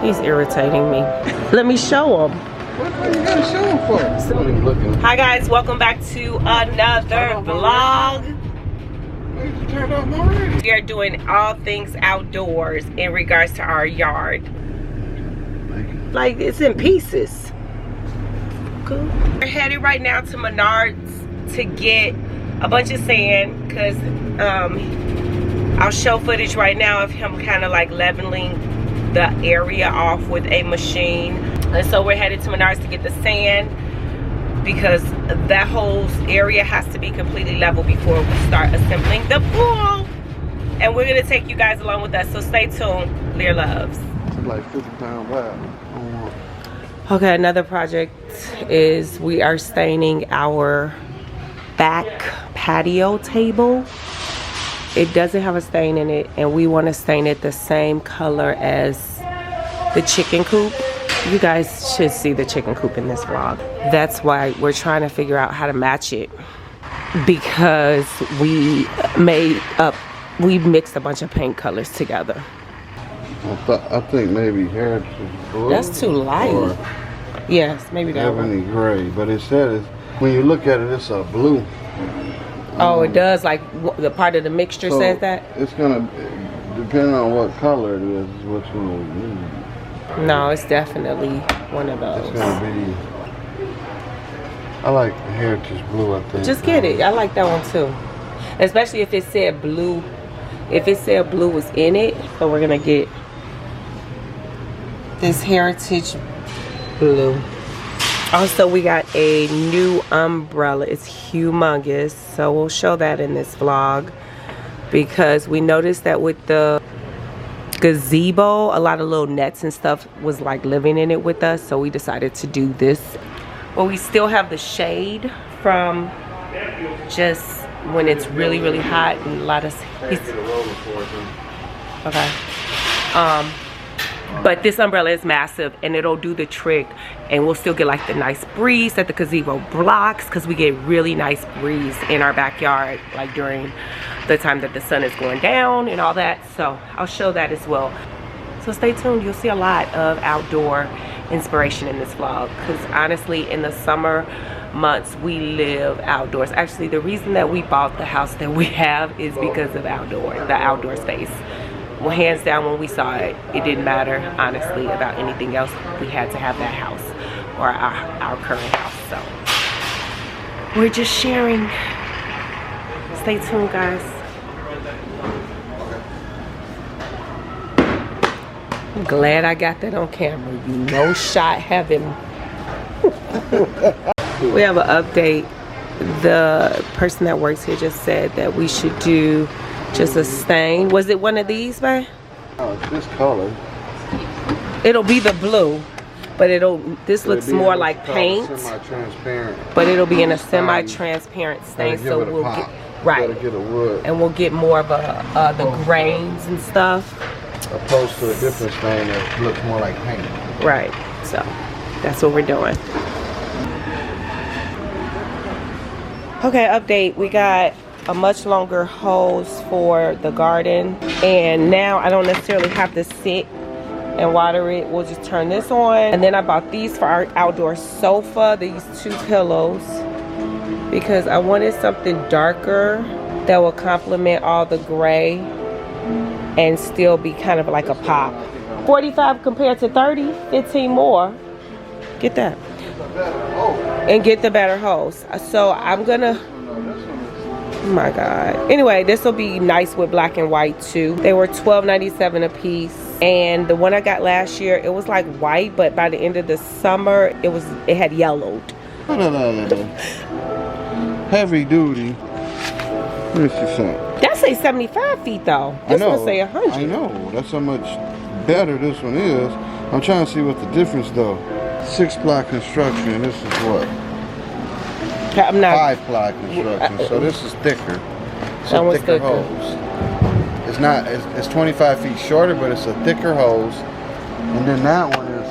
He's irritating me. Let me show him. What you gotta show him for? Hi guys, welcome back to another vlog. You turned off already. We are doing all things outdoors in regards to our yard. Like it's in pieces. Cool. We're headed right now to Menards to get a bunch of sand because I'll show footage right now of him kind of like leveling the area off with a machine. And so we're headed to Menards to get the sand because that whole area has to be completely level before we start assembling the pool. And we're gonna take you guys along with us, so stay tuned. Lear loves. It's like 50-pound bag. Okay, another project is we are staining our back patio table. It doesn't have a stain in it, and we want to stain it the same color as the chicken coop. You guys should see the chicken coop in this vlog. That's why we're trying to figure out how to match it, because we mixed a bunch of paint colors together. I think maybe heritage blue. That's too light. Yes, maybe that one. Ebony gray, but it said when you look at it, it's a blue. Oh, it does. Like the part of the mixture So says that. it's gonna depend on what color it is. Which one? No, it's definitely one of It's those. gonna be. I like heritage blue. I think. Just get it. I like that one too, especially if it said blue. If it said blue was in it, so we're gonna get this heritage blue. Also, we got a new umbrella. It's humongous, so we'll show that in this vlog, because we noticed that with the gazebo, a lot of little nets and stuff was like living in it with us, so we decided to do this. But we still have the shade from just when it's really, really hot and a lot of okay. But this umbrella is massive and it'll do the trick, and we'll still get like the nice breeze that the gazebo blocks, because we get really nice breeze in our backyard like during the time that the sun is going down and all that. So I'll show that as well. So stay tuned. You'll see a lot of outdoor inspiration in this vlog, because honestly in the summer months we live outdoors. Actually, the reason that we bought the house that we have is because of the outdoor space. Well, hands down, when we saw it, it didn't matter honestly about anything else. We had to have that house, or our current house. So we're just sharing. Stay tuned, guys. I'm glad I got that on camera. You know, shot heaven. We have an update. The person that works here just said that we should do just a stain. Was it one of these, man? Oh, it's this color. It'll be the blue, but this looks more like paint. Semi-transparent. But it'll be in a semi-transparent stain, so we'll get right. Get a wood. And we'll get more of the grains and stuff. Opposed to a different stain that looks more like paint. Right. So that's what we're doing. Okay, update. We got a much longer hose for the garden, and now I don't necessarily have to sit and water it. We'll just turn this on. And then I bought these for our outdoor sofa, these 2 pillows, because I wanted something darker that will complement all the gray and still be kind of like a pop. 45 compared to 30, 15 more. Get that. And get the better hose. So I'm gonna, oh my God. Anyway, this will be nice with black and white too. They were $12.97 a piece. And the one I got last year, it was like white, but by the end of the summer, it had yellowed. No. Heavy duty. Let me see something. That say 75 feet though. This one say 100. I know. That's how much better this one is. I'm trying to see what the difference though. 6-ply construction. This is what? I'm not. 5-ply construction. So this is thicker. It's a thicker hose. It's not. It's 25 feet shorter, but it's a thicker hose. And then that one is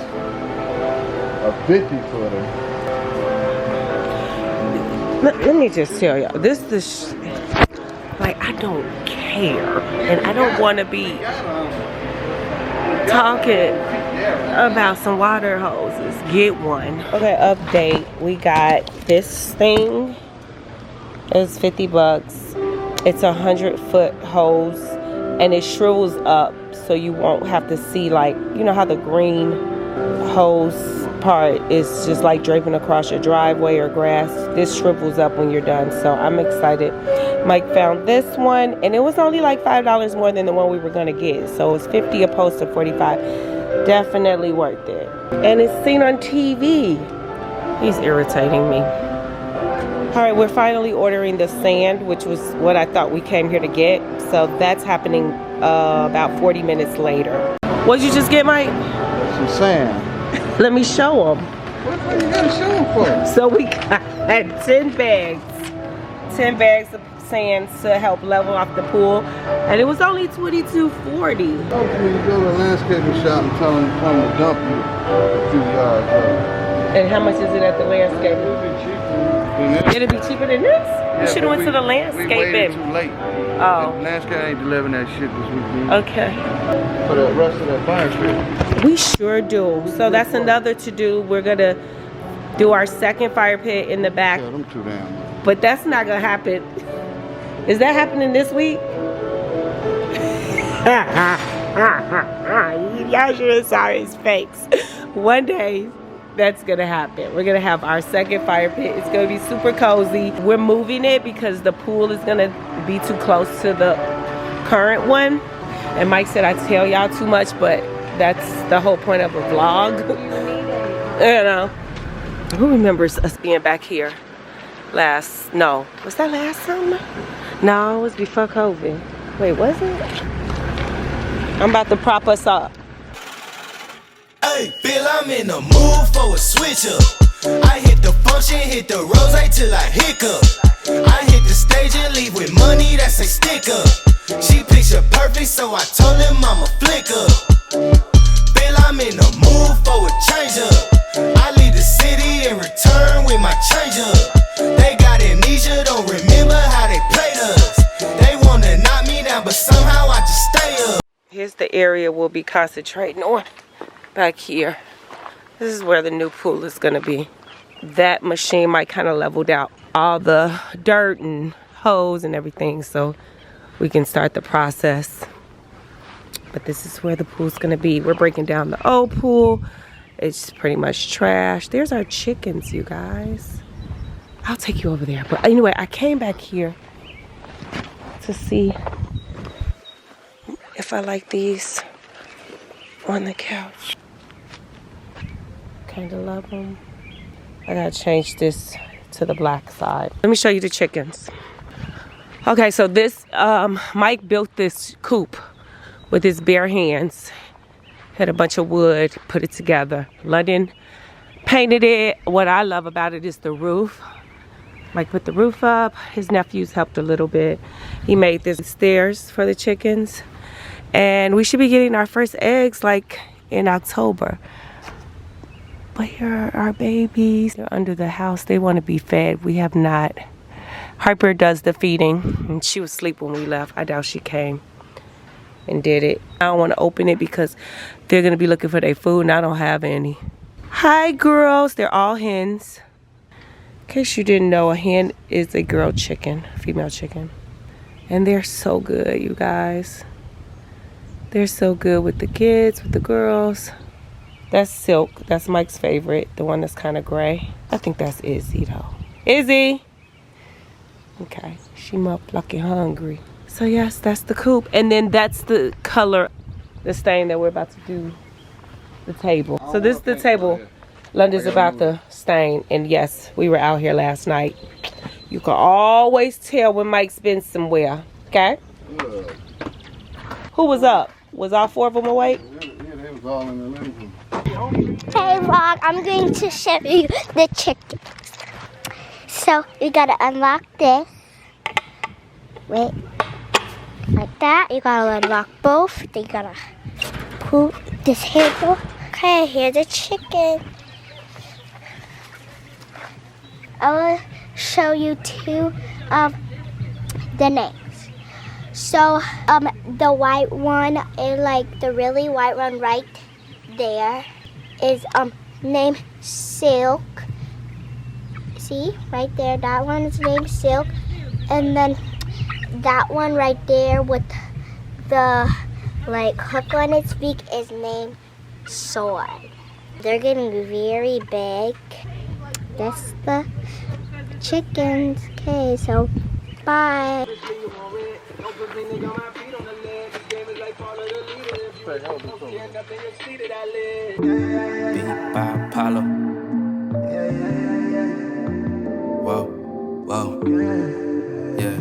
a 50-footer. Let me just tell y'all, this like, I don't care, and I don't want to be talking about some water hoses. Get one. Okay, update. We got this thing. It's 50 bucks. It's a 100-foot hose, and it shrivels up so you won't have to see, like, you know how the green hose part is just like draping across your driveway or grass. This shrivels up when you're done, so I'm excited. Mike found this one, and it was only like $5 more than the one we were gonna get, so it's 50 opposed to 45. Definitely worth it. And it's seen on TV. He's irritating me. All right, we're finally ordering the sand, which was what I thought we came here to get, so that's happening about 40 minutes later. What'd you just get, Mike? Some sand. Let me show them. What you gotta show them for? So we got 10 bags. 10 bags of sand to help level off the pool. And it was only $22.40. When you go to a landscaping shop and tell them to come to dump you a few yards up. And how much is it at the landscaping? It'll be cheaper than this? We should have went to the landscaping. We waited too late. Oh. The landscape ain't delivering that shit this weekend. Okay. For the rest of that fire pit. We sure do. So that's another to do. We're gonna do our second fire pit in the back. Yeah, them too damn. But that's not gonna happen. Is that happening this week? Y'all sure sorry his face. One day that's gonna happen. We're gonna have our second fire pit. It's gonna be super cozy. We're moving it because the pool is gonna be too close to the current one. And Mike said I tell y'all too much, but that's the whole point of a vlog. You know. Who remembers us being back here was that last summer? No, it was before COVID. Wait, was it? I'm about to prop us up. Hey, Bill, I'm in the mood for a switch up. I hit the function, hit the rose till I hiccup. I hit the stage and leave with money that's a stick up. She picture perfect, so I told him I'ma flick up. Bill, I'm in the mood for a change up. I leave the city and return with my change up. They got amnesia, don't remember how they played us. They wanna knock me down, but somehow I just stay up. Here's the area we'll be concentrating on. Back here. This is where the new pool is gonna be. That machine might kind of leveled out all the dirt and hose and everything, so we can start the process. But this is where the pool's gonna be. We're breaking down the old pool. It's pretty much trash. There's our chickens, you guys. I'll take you over there. But anyway, I came back here to see if I like these on the couch. Kinda love them. I gotta change this to the black side. Let me show you the chickens. Okay, so this, Mike built this coop with his bare hands. Had a bunch of wood, put it together. London painted it. What I love about it is the roof. Mike put the roof up. His nephews helped a little bit. He made this stairs for the chickens. And we should be getting our first eggs like in October. But here are our babies. They're under the house. They want to be fed. We have not. Harper does the feeding. And she was asleep when we left. I doubt she came and did it. I don't want to open it because they're going to be looking for their food and I don't have any. Hi, girls. They're all hens. In case you didn't know, a hen is a girl chicken, female chicken. And they're so good, you guys. They're so good with the kids, with the girls. That's Silk. That's Mike's favorite. The one that's kind of gray. I think that's Izzy, though. Izzy! Okay. She up like you're hungry. So, yes, that's the coop. And then that's the color, the stain that we're about to do the table. So this is the table London's about to stain. And, yes, we were out here last night. You can always tell when Mike's been somewhere. Okay? Who was up? Was all four of them awake? Yeah, they was all in the living room. Hey vlog, I'm going to show you the chickens. So you gotta unlock this. Wait. Like that. You gotta unlock both. Then you gotta pull this handle. Okay, here's the chicken. I will show you two of the names. So the white one is like the really white one right there is named Silk. See, right there, that one is named Silk. And then that one right there with the like hook on its beak is named Sword. They're getting very big. That's the chickens. Okay, so bye. Beat by Apollo. Whoa, whoa. Yeah.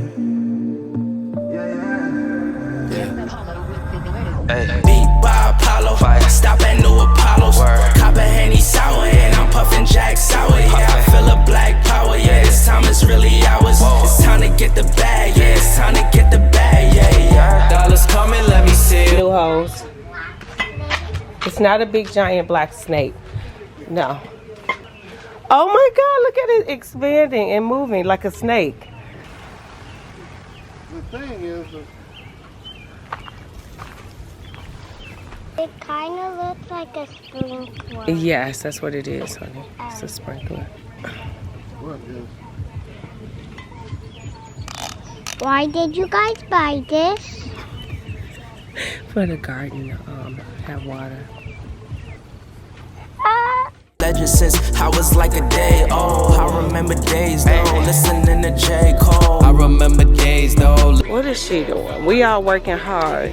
Beat by Apollo. Stop at new Apollos. Cop a Henny sour and I'm puffing Jack Sour. Yeah, I feel a black power. Yeah, this time is really ours. It's time to get the bag. Yeah, it's time to get the bag. Yeah, yeah. Dollars coming, let me see it. New hose. It's not a big giant black snake. No. Oh my God, look at it expanding and moving like a snake. The thing is, It kind of looks like a sprinkler. Yes, that's what it is, honey. It's a sprinkler. what is? Why did you guys buy this? For the garden to have water. Legend since I was like a day old. I remember days though, listening to J. Cole. I remember days though. What is she doing? We all working hard.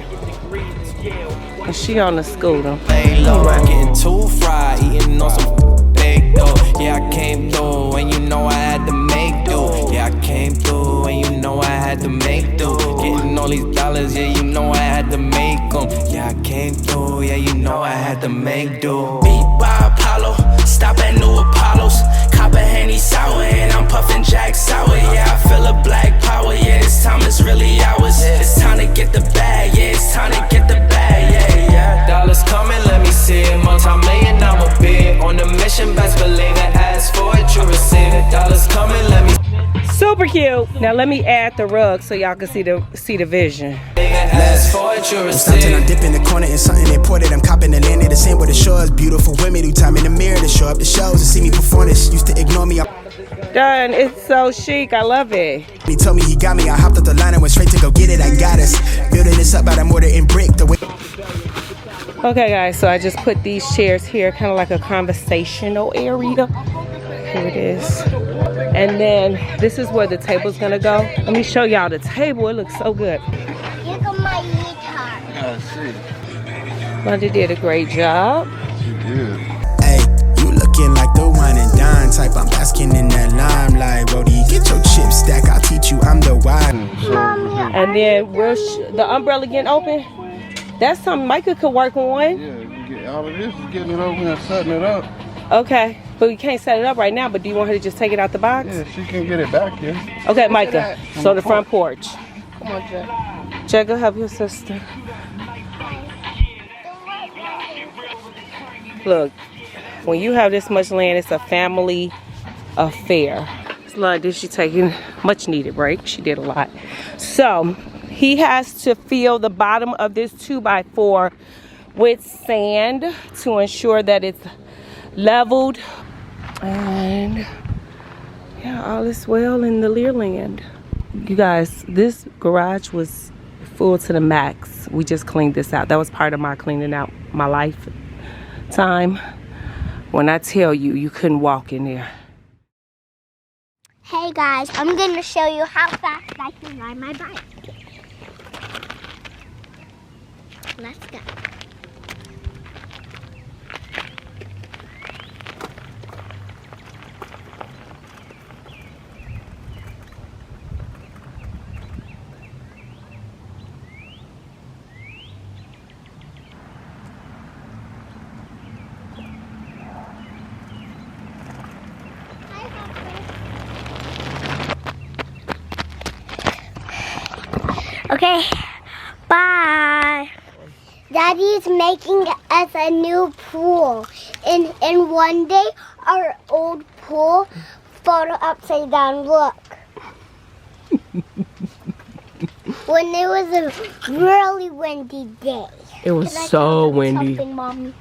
And she on the scooter. Lay low, getting too fried, eating on some bake though. Yeah, I came through, and you know I had to make do. Yeah, I came through, and you know I had to make do. Getting all these dollars, yeah, you know I had to make them. Yeah, I came through, yeah, you know I had to make do. Beat by Apollo, stop at new Apollos. Cop a Henny sour, and I'm puffing Jack Sour. Yeah, I feel a black power, yeah, this time is really ours. It's time to get the bag, yeah, it's time to get the bag, yeah, yeah. Dollars coming, let me see it. Multi-million-dollar bid. On the mission, best believe it. Ask for it, you receive it. Dollars coming, let me Super cute. Now let me add the rug so y'all can see the vision. ask for it, you receive Sometimes I it. dip in the corner in something imported. I'm copping the land at the same where the shore is beautiful. Women who time in the mirror to show up the shows and see me perform this. Used to ignore me. Done. It's so chic. I love it. He told me he got me. I hopped up the line and went straight to go get it. I got us. Building this up out of mortar and brick. The way Okay, guys. So I just put these chairs here, kind of like a conversational area. Here it is. And then this is where the table's gonna go. Let me show y'all the table. It looks so good. Look at my guitar. I see. Lundy did a great job. She did. Hey, you looking like the wine and dine type. I'm basking in that limelight. Brody, get your chip stack. I'll teach you. I'm the wine. And then the umbrella getting open. That's something Micah could work on. Yeah, you get all of this is getting it over and setting it up. Okay, but we can't set it up right now. But do you want her to just take it out the box? Yeah, she can get it back here. Okay, Micah. So the front porch. Come on, Jack. Jack, go help your sister. Look, when you have this much land, it's a family affair. It's like this. She's taking much needed break. She did a lot. So he has to fill the bottom of this 2x4 with sand to ensure that it's leveled. And yeah, all is well in the Lear land. You guys, this garage was full to the max. We just cleaned this out. That was part of my cleaning out my lifetime. When I tell you, you couldn't walk in there. Hey guys, I'm going to show you how fast I can ride my bike. Let's go. Okay, bye. Daddy's making us a new pool. And one day, our old pool fell upside down. Look. When it was a really windy day. It was so windy. Mommy?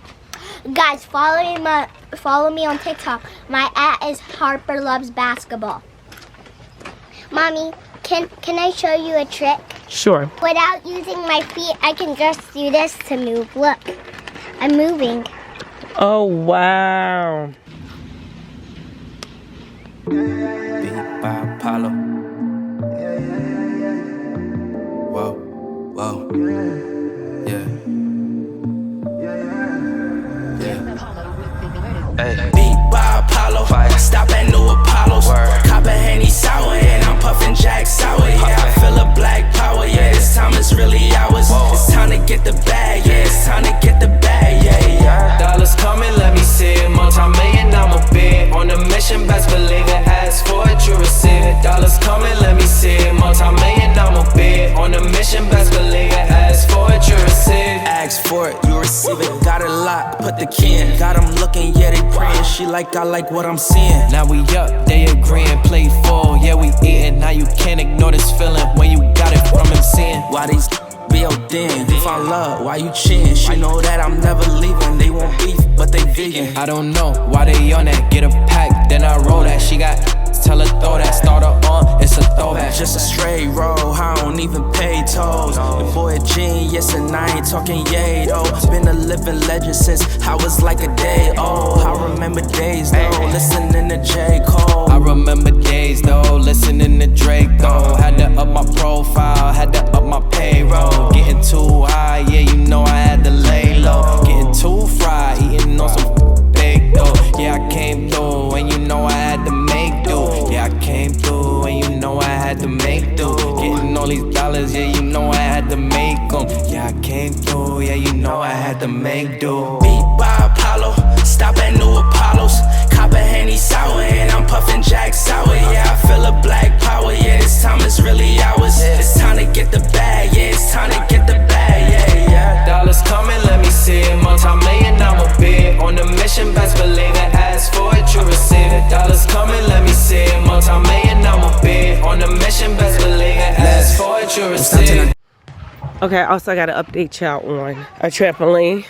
Guys, follow me on TikTok. My @ is Harper Loves Basketball. Mommy, can I show you a trick? Sure. Without using my feet, I can just do this to move. Look, I'm moving. Oh, wow. Beat by Apollo. Whoa, whoa, yeah. Hey. Beat by Apollo. Stop at new Apollos. Cop a Henny sour and I'm puffing Jack Sour. Yeah, I feel a black power. Yeah, this time is really ours. It's time to get the bag. Yeah, it's time to get the bag. Yeah, yeah. Dollars coming, let me see it. Multi-million, I'm a bid. On a mission, best believe it. Ask for it, you receive it. Dollars coming, let me see it. Multi-million, I'm a bid. On a mission, best believe it. Ask for it, you receive it. Ask for it, you receive it. Got it locked, put the key in. Got them looking, yeah, they praying. She like, I like what I'm seeing. Now we up, they agreeing. Play full, yeah, we eating. Now you can't ignore this feeling when you got it from him seeing. Why these be your den? You found love, why you cheating? She know that I'm never leaving. They want beef, but they vegan. I don't know why they on that. Get a pack, then I roll that. She got, tell her throw that. Start her on, it's a throwback. Just a straight roll, I don't even pay tolls. The boy a genius and I ain't talking yay though. Been a living legend since I was like a day old. I remember days though, listening to J. Cole. I remember days though, listening to Drake though. Had to up my profile, had to up my payroll. Getting too high, yeah, you know I had to lay low. Getting too fried, eating on some big though. Yeah, I came through and you know I had to make do. Yeah, I came through and you know I had to make do. Getting all these dollars, yeah, you know I had to make them. Yeah, I came through, yeah, you know I had to make do. Beat by Apollo, stop at new Apollos. Cop a Henny sour and I'm puffing Jack Sour. Yeah, I feel a black power, yeah, this time is really ours. It's time to get the bag, yeah, it's time to get the bag, yeah, yeah. Dollars coming, let me see it. Multi-million, I'm a bid. On the mission, best believe it. Ask for it, you receive it. Dollars coming, let me see it. Multi-million, I'm a bid. On the mission, best believe it. Ask for it, you receive it. Okay, also I got to update y'all on a trampoline.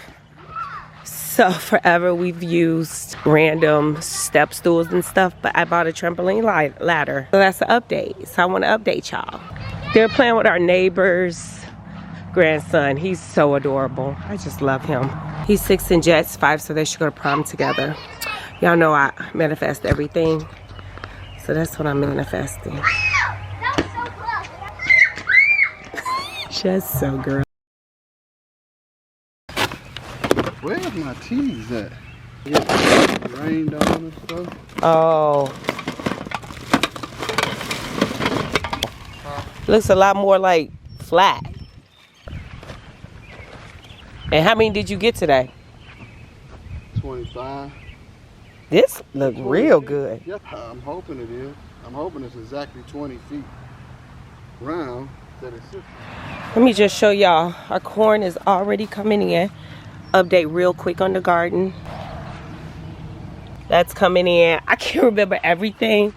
So forever we've used random step stools and stuff, but I bought a trampoline ladder. So that's the update. So I want to update y'all. They're playing with our neighbor's grandson. He's so adorable. I just love him. He's 6 and Jet's 5, so they should go to prom together. Y'all know I manifest everything. So that's what I'm manifesting. Just so girl. Where's my teas at? It rained on and stuff. Oh. Looks a lot more like flat. And how many did you get today? 25. This look real good. Yep, I'm hoping it is. I'm hoping it's exactly 20 feet round. Let me just show y'all. Our corn is already coming in. Update real quick on the garden. That's coming in. I can't remember everything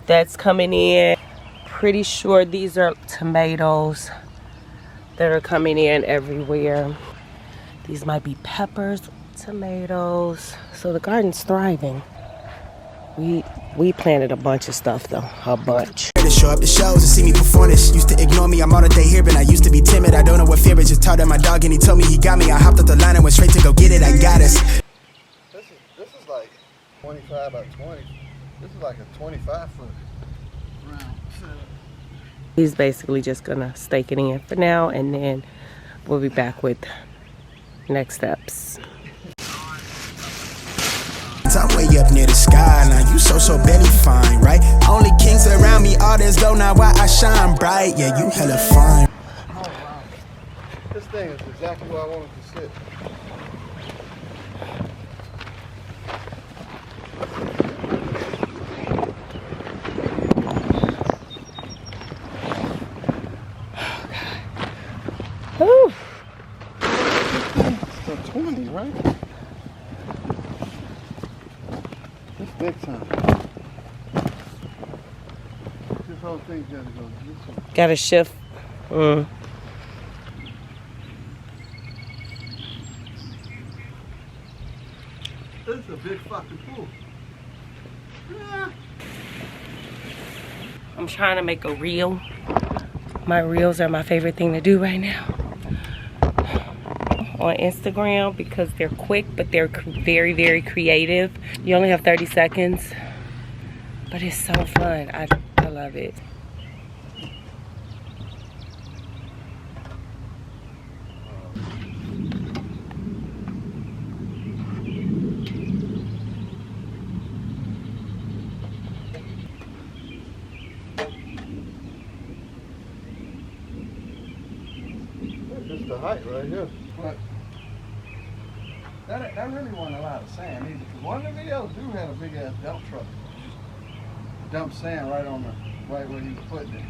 that's coming in. Pretty sure these are tomatoes that are coming in everywhere. These might be peppers, tomatoes. So the garden's thriving. We planted a bunch of stuff though, a bunch. To show up to shows and see me perform this. Used to ignore me, I'm all the day here, but I used to be timid. I don't know what fear is, just taught at my dog and he told me he got me. I hopped up the line and went straight to go get it, I got us. This is like 25 by 20. This is like a 25-foot round. He's basically just gonna stake it in for now and then we'll be back with next steps. I'm way up near the skyline. You so barely fine, right? Only kings around me, others go now why I shine bright. Yeah, you hella fine. Oh, wow. This thing is exactly where I wanted to sit. Whew. It's a 20, right? It's big time. This whole thing's gotta go this way. Gotta shift. This is a big fucking pool. Yeah. I'm trying to make a reel. My reels are my favorite thing to do right now on Instagram because they're quick, but they're very, very creative. You only have 30 seconds, but it's so fun. I love it. Just the height right here. But that really wasn't a lot of sand either. Because one of the videos do have a big ass dump truck. Just dump sand right on the right where he was putting it.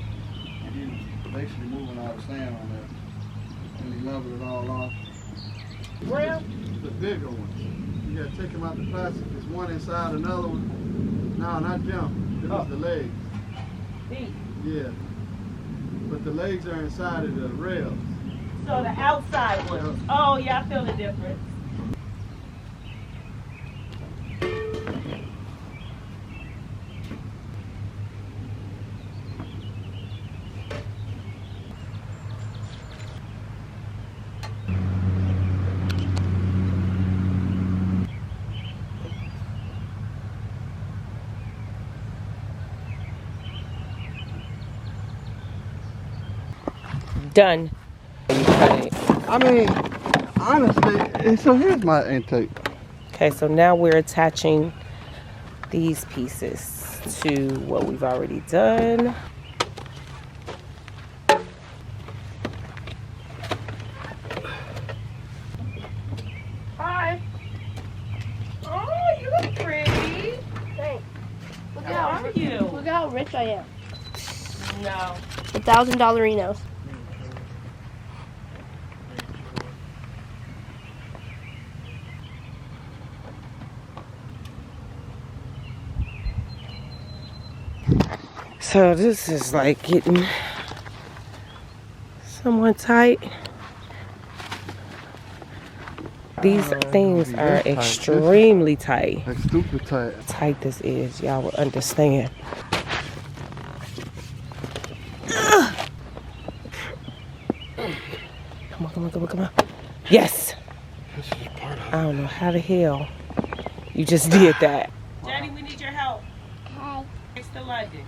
And he was basically moving all the sand on there. And he leveled it all off. Well, The bigger ones. You gotta take them out the plastic. There's one inside another one. No, not them. This is the legs. these. Yeah. But the legs are inside of the rails. So the outside ones. Oh yeah, I feel the difference. Done. I mean, honestly, so here's my intake. Okay, so now we're attaching these pieces to what we've already done. Hi. Oh, you look pretty. Thanks. Look How are you? Look how rich I am. No. $1,000 So this is like getting somewhat tight. These things are extremely tight. Like stupid tight. How tight this is, y'all will understand. Come on, come on, come on, come on. Yes! This is part of it. I don't know how the hell you just did that. Daddy, we need your help. Okay. It's the luggage.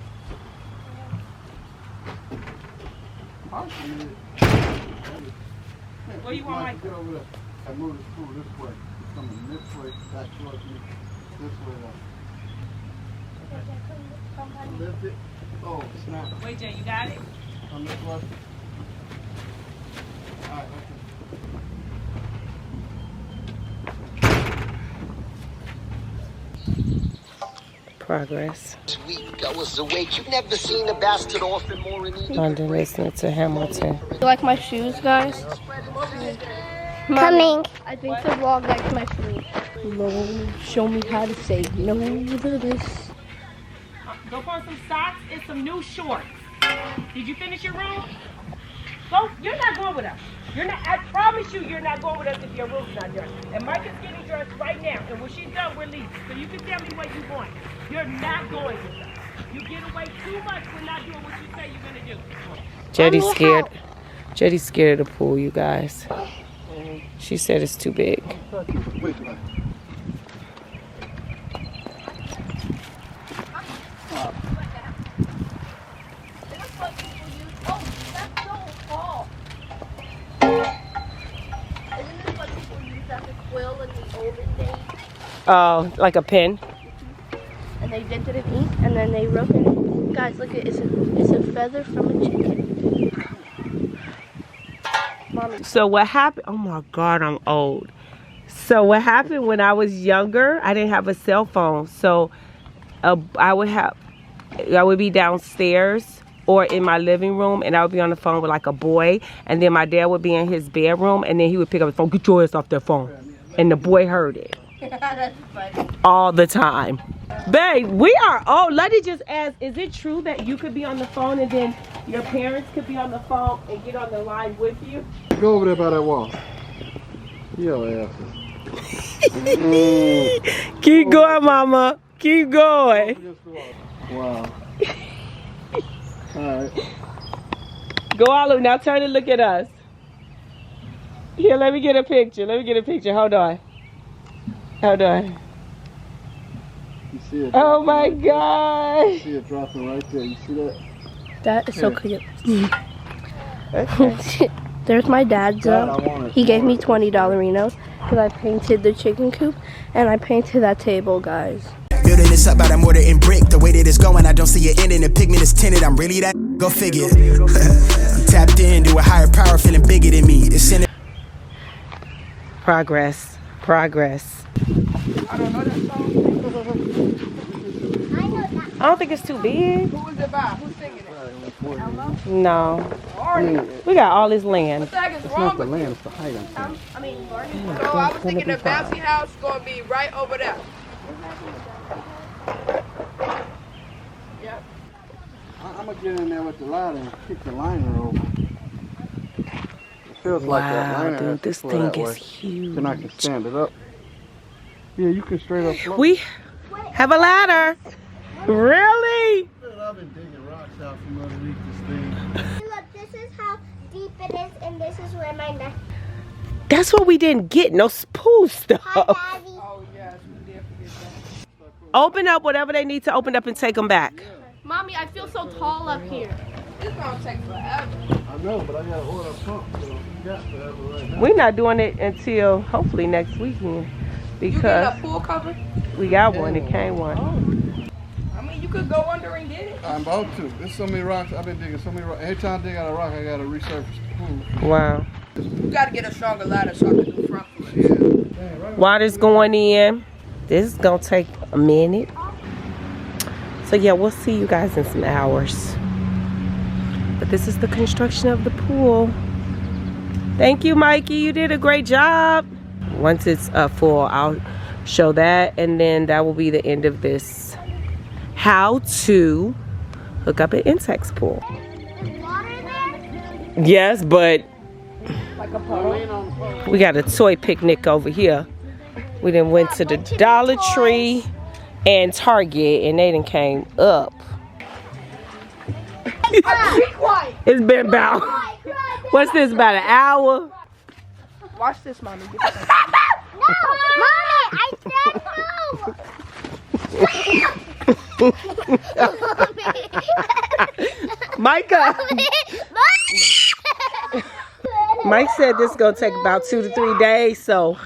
What do you want, Michael? Get over there. I move the screw this way. Coming this way, back towards me. This way up. Lift it. Oh, snap. Wait, Jay, you got it? Come this way. Alright, okay. Progress. Sweet, I was awake. You've never seen a bastard orphan more in London listening to Hamilton. You like my shoes, guys? Coming. I think the vlog likes my feet. Lord, show me how to say no to this. Go find some socks and some new shorts. Did you finish your room? Go. You're not going with us. You're not. I promise you, you're not going with us if your room's not done. And Mike is getting dressed right now. And when she's done, we're leaving. So you can tell me what you want. You're not going with us. You get away too much for not doing what you say you're gonna do. Jetty's scared. Jetty's scared of the pool, you guys. She said it's too big. Wait, wait. Oh, like a pen? And they dipped it in ink, and then they wrote it. Guys, look at it. It's a feather from a chicken. Mommy. So what happened? Oh my God, I'm old. So what happened when I was younger? I didn't have a cell phone, so I would be downstairs or in my living room, and I would be on the phone with like a boy, and then my dad would be in his bedroom, and then he would pick up the phone, get your ass off that phone, and the boy heard it. That's funny. All the time. Babe, we are old. Let me just ask, is it true that you could be on the phone and then your parents could be on the phone and get on the line with you? Go over there by that wall. Yo, ass. Keep going, mama. Keep going. Wow. Alright. Go Olive. Now turn and look at us. Here, let me get a picture. Let me get a picture. Hold on. Hold on. You see it? Oh my gosh. You see it dropping right there. You see that? That is so cute. Okay. There's my dad's. God, I want it. He gave me $20 Reno because I painted the chicken coop and I painted that table, guys. Building this up out of mortar and brick. The way that it's going, I don't see it ending. The pigment is tinted. I'm really that. Go figure. I'm tapped into a higher power, feeling bigger than me. It's in it. Progress. Progress. I don't know that song. I don't think it's too big. Who is it by? Who's singing it? No. Barney. We got all this land. What the heck is It's wrong not the with land, it's the height. I'm saying. I mean, Barney. So I was thinking the bouncy house is going to be right over there. Yep. I'm going to get in there with the ladder and kick the liner over. It feels like that Wow, liner. dude, this thing is huge. Then I can stand it up. Yeah, you can straight up float. We have a ladder. Really? I've been digging rocks out from underneath this thing. Look, this is how deep it is, and this is where my neck. That's what we didn't get. No spool stuff. Hi, Daddy. Oh, yes. We did forget that. Open up whatever they need to open up and take them back. Mommy, I feel so tall up here. It's going to take forever. I know, but I got to order a pump, so you got forever right now. We're not doing it until hopefully next weekend You because getting a pool cover? we got one. It came one. I mean, you could go under and get it. I'm about to. There's so many rocks. I've been digging so many rocks. Every time I dig out a rock, I got to resurface the pool. Wow. You got to get a stronger ladder so I can do front foot. Water's going in. This is gonna take a minute. So yeah, we'll see you guys in some hours. But this is the construction of the pool. Thank you, Mikey. You did a great job. Once it's full, I'll show that, and then that will be the end of this how to hook up an Intex pool. Yes, but we got a toy picnic over here. We done went to the Dollar Tree and Target, and they done came up. It's been about, what's this, about an hour? Watch this, Mommy. Get No, Mommy, I said no. Micah. Mike said this is gonna take about 2 to 3 days, so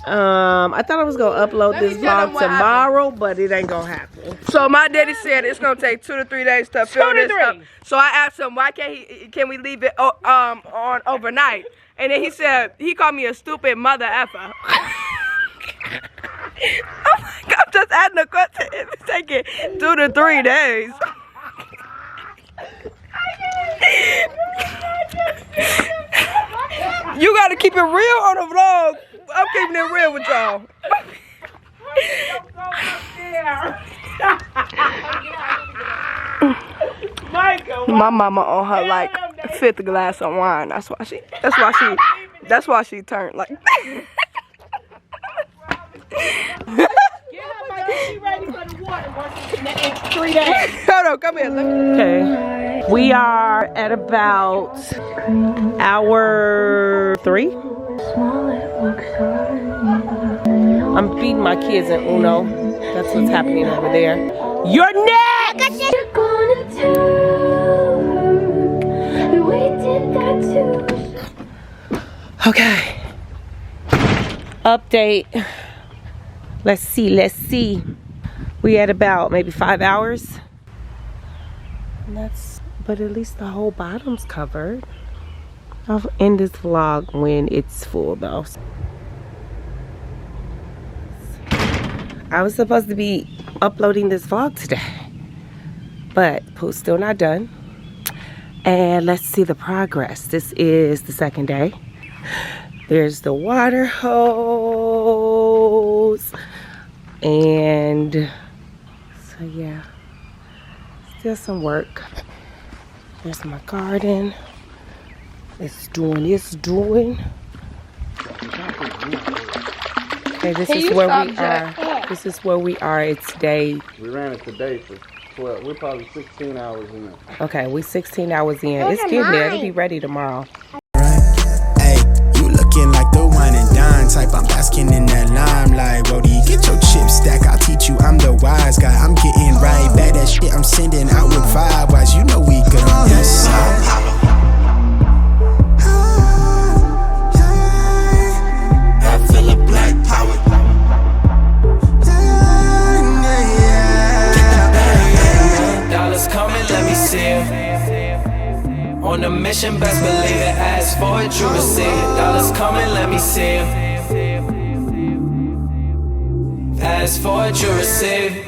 I thought I was gonna upload this vlog tomorrow, but it ain't gonna happen. So my daddy said it's gonna take 2 to 3 days to fill this up. So I asked him, why can we leave it on overnight? And then he said he called me a stupid mother effer. I'm like, I'm just adding a question. It's taking 2 to 3 days. You gotta keep it real on the vlog. I'm keeping it real with y'all. My mama on her like 5th glass of wine. That's why she turned like. Hold on, come here. Let me. Okay, we are at about hour 3. I'm feeding my kids in Uno. That's what's happening over there. You're next! Okay. Update. Let's see. We at about maybe 5 hours. And but at least the whole bottom's covered. I'll end this vlog when it's full though. I was supposed to be uploading this vlog today, but pool's still not done. And let's see the progress. This is the 2nd day. There's the water hose. And so yeah, still some work. There's my garden. It's doing. Okay, this is where we are. This is where we are. It's day. We ran it today for 12. We're probably 16 hours in. Okay, we 16 hours in. It's getting there. It'll be ready tomorrow. Hey, you looking like the wine and dine type. I'm basking in that limelight. Brody, get your chip stack. I'll teach you. I'm the wise guy. I'm getting right back that shit I'm sending out with vibe wise. You know we good on this side. On a mission, best believe it. Ask for it, you receive it. Dollars coming, let me see it. Ask for it, you receive it.